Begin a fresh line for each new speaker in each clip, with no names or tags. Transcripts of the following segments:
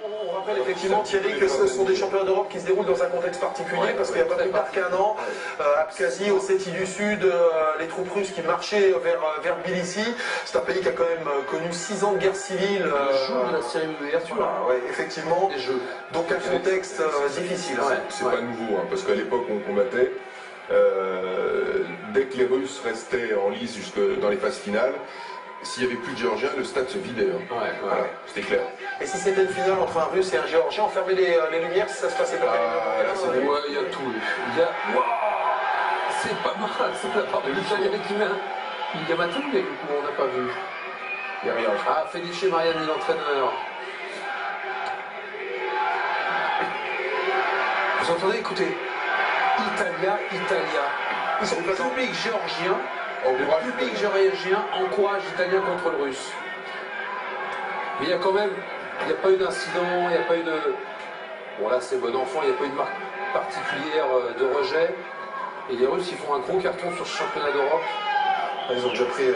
On rappelle effectivement, Thierry, que ce sont des championnats d'Europe qui se déroulent dans un contexte particulier, parce qu'il n'y a pas plus tard qu'un an, Abkhazie, Ossétie du Sud, les troupes russes qui marchaient vers Tbilissi. C'est un pays qui a quand même connu 6 ans de guerre civile.
Le jour de la cérémonie d'ouverture.
Voilà, ouais, effectivement.
Des jeux.
Donc un contexte difficile.
C'est pas nouveau, hein, parce qu'à l'époque on combattait. Dès que les Russes restaient en lice jusque dans les phases finales, s'il n'y avait plus de Géorgiens, le stade se vidait. Hein. Voilà, c'était clair.
Et si c'était une finale entre un Russe et un Géorgien, on fermait les lumières si ça se passait pas
Ouais,
il y a tout. Il y a... Wow, c'est pas mal, c'est la part de l'Italien qui met. Il y a Matou, mais du coup, on n'a pas vu.
Il n'y a rien.
Ah, Felice Mariani, l'entraîneur. Vous entendez, écoutez. Italia. Le public géorgien. Le public géorgien encourage l'Italien contre le Russe. Mais il y a quand même, il n'y a pas eu d'incident, il n'y a pas eu de... Bon là c'est bon enfant, il n'y a pas eu de marque particulière de rejet. Et les Russes ils font un gros carton sur ce championnat d'Europe.
Ils ont déjà pris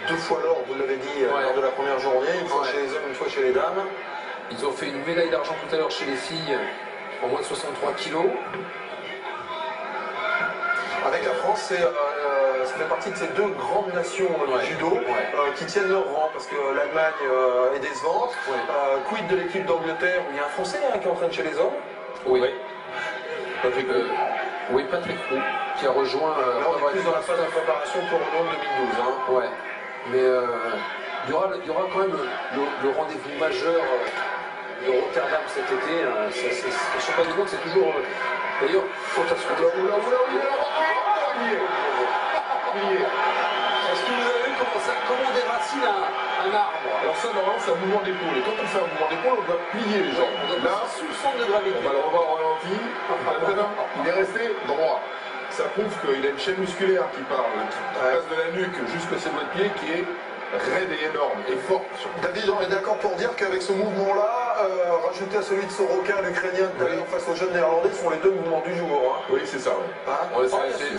2 fois l'or, vous l'avez dit, lors de la première journée, une fois chez les hommes, une fois chez les dames.
Ils ont fait une médaille d'argent tout à l'heure chez les filles en moins de 63 kilos.
Avec la France, ça fait partie de ces 2 grandes nations du judo qui tiennent leur rang, parce que l'Allemagne est décevante. Quid de l'équipe d'Angleterre, où il y a un Français qui entraîne chez les hommes.
Oui. Patrick Roux, qui a rejoint...
Là, on est plus dans la phase de préparation pour Ronde 2012. Hein.
Ouais. Mais il y aura quand même le rendez-vous majeur de Rotterdam cet été. Le championnat du monde, c'est toujours... D'ailleurs, attention. Est-ce que vous avez vu comment on déracine un arbre?
Alors ça, normalement, c'est un mouvement d'épaule. Et quand on fait un mouvement d'épaule, on doit plier les jambes. Là,
sous le centre de gravité.
on va le revoir au ralenti. Il est resté droit. Ça prouve qu'il a une chaîne musculaire qui part, qui passe de la nuque jusqu'au ses doigts de pied, qui est raide et énorme et forte.
David, on est d'accord pour dire qu'avec ce mouvement-là, rajouté à celui de Sorokin, l'Ukrainien tout à l'heure face aux jeunes Néerlandais, sont les 2 mouvements du jour. Hein.
Oui, c'est ça.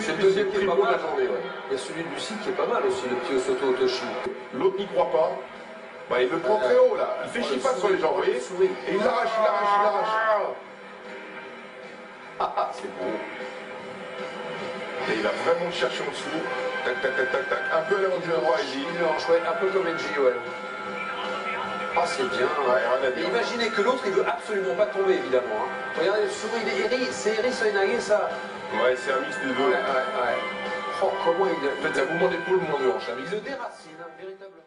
C'est le deuxième primo de la journée.
Il y a celui de Lucie qui est pas mal aussi, le petit Osoto Otoshi.
L'autre n'y croit pas. Bah, il le prend très haut là. Il fait chiffre sur les jambes, vous voyez. Et il l'arrache. C'est beau. Et il va vraiment chercher en dessous. Tac. Un peu à l'avant du roi, il dit.
Un peu comme Enji, ouais. Ah, c'est bien. Et imaginez que l'autre, il veut absolument pas tomber, évidemment. Hein. Regardez le sourire, c'est Eri Soinage, ça.
Ouais, c'est un mix de deux.
Oh, comment il...
En fait, c'est un mouvement d'épaule, mouvement de hanche.
Il le déracine, véritablement.